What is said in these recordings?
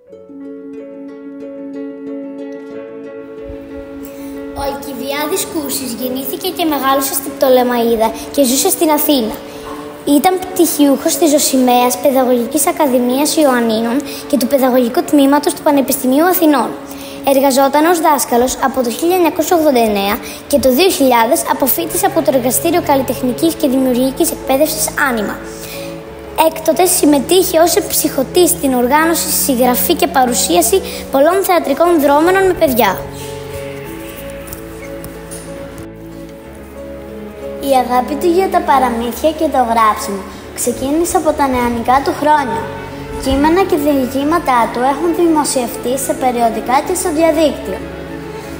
Ο Αλκιβιάδης Κούρσης γεννήθηκε και μεγάλωσε στην Πτολεμαΐδα και ζούσε στην Αθήνα. Ήταν πτυχιούχος της Ζωσιμαίας Παιδαγωγικής Ακαδημίας Ιωαννίνων και του Παιδαγωγικού Τμήματος του Πανεπιστημίου Αθηνών. Εργαζόταν ως δάσκαλος από το 1989 και το 2000 αποφοίτησε από το Εργαστήριο Καλλιτεχνικής και Δημιουργικής Εκπαίδευσης Άνιμα. Έκτοτε συμμετείχε ως ψυχωτής στην οργάνωση, συγγραφή και παρουσίαση πολλών θεατρικών δρόμενων με παιδιά. Η αγάπη του για τα παραμύθια και το γράψιμο ξεκίνησε από τα νεανικά του χρόνια. Κείμενα και διηγήματά του έχουν δημοσιευτεί σε περιοδικά και στο διαδίκτυο.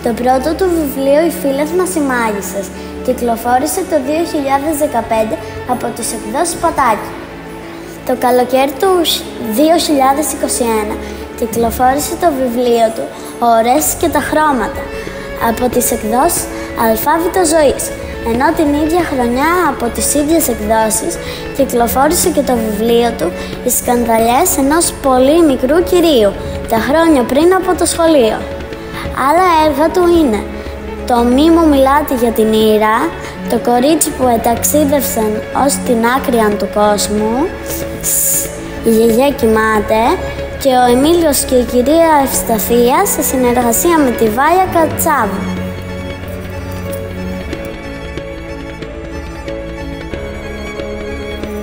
Το πρώτο του βιβλίο «Οι φίλες μας οι μάγισσες» κυκλοφόρησε το 2015 από τις εκδόσεις Πατάκη. Το καλοκαίρι του 2021 κυκλοφόρησε το βιβλίο του «Ώρες και τα χρώματα» από τις εκδόσεις Αλφάβητο Ζωής, ενώ την ίδια χρονιά από τις ίδιες εκδόσεις κυκλοφόρησε και το βιβλίο του «Οι σκανδαλιές ενός πολύ μικρού κυρίου» τα χρόνια πριν από το σχολείο. Άλλα έργα του είναι «Το μη μου μιλάτε για την Ήρα», «Το κορίτσι που εταξίδευσαν ως την άκρη του κόσμου», «Η γιαγιά κοιμάται» και «Ο Εμίλιος και η κυρία Ευσταθία» σε συνεργασία με τη Βάια Κατσάβου.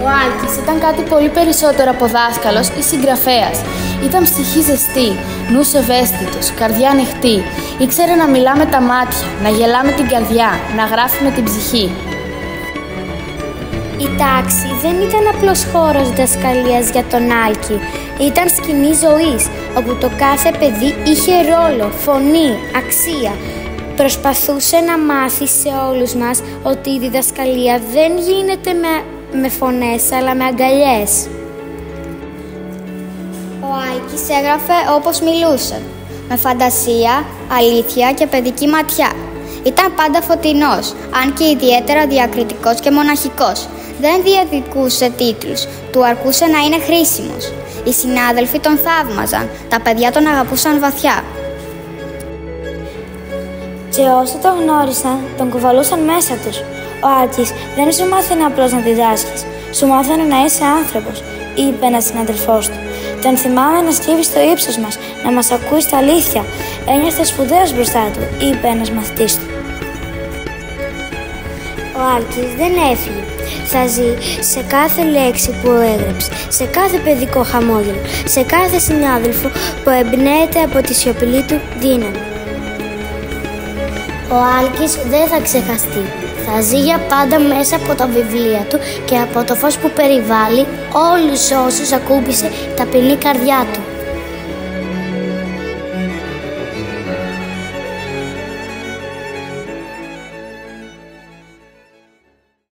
Ο Άλκης ήταν κάτι πολύ περισσότερο από δάσκαλος ή συγγραφέας. Ήταν ψυχή ζεστή, νους ευαίσθητος, καρδιά ανοιχτή. Ήξερε να μιλά με τα μάτια, να γελά με την καρδιά, να γράφει με την ψυχή. Η τάξη δεν ήταν απλός χώρος διδασκαλίας για τον Άλκη. Ήταν σκηνή ζωής, όπου το κάθε παιδί είχε ρόλο, φωνή, αξία. Προσπαθούσε να μάθει σε όλους μας ότι η διδασκαλία δεν γίνεται με φωνές, αλλά με αγκαλιές. Ο Άλκης έγραφε όπως μιλούσε, με φαντασία, αλήθεια και παιδική ματιά. Ήταν πάντα φωτεινός, αν και ιδιαίτερα διακριτικός και μοναχικός. Δεν διεκδικούσε τίτλους, του αρκούσε να είναι χρήσιμος. Οι συνάδελφοι τον θαύμαζαν, τα παιδιά τον αγαπούσαν βαθιά. Και όσοι τον γνώρισαν, τον κουβαλούσαν μέσα τους. Ο Άλκης δεν σου μάθαινε απλώς να διδάσκεις, σου μάθαινε να είσαι άνθρωπος, είπε ένας συναδελφός του. Τον θυμάμαι να σκύβει στο ύψος μας, να μας ακούει στα αλήθεια. Ένιωθε σπουδαίος μπροστά του, είπε ένας μαθητής του. Ο Άλκης δεν έφυγε. Θα ζει σε κάθε λέξη που έγραψε, σε κάθε παιδικό χαμόγελο, σε κάθε συνάδελφο που εμπνέεται από τη σιωπηλή του δύναμη. Ο Άλκης δεν θα ξεχαστεί. Θα ζει για πάντα μέσα από τα βιβλία του και από το φως που περιβάλλει όλους όσους ακούμπησε ταπεινή καρδιά του.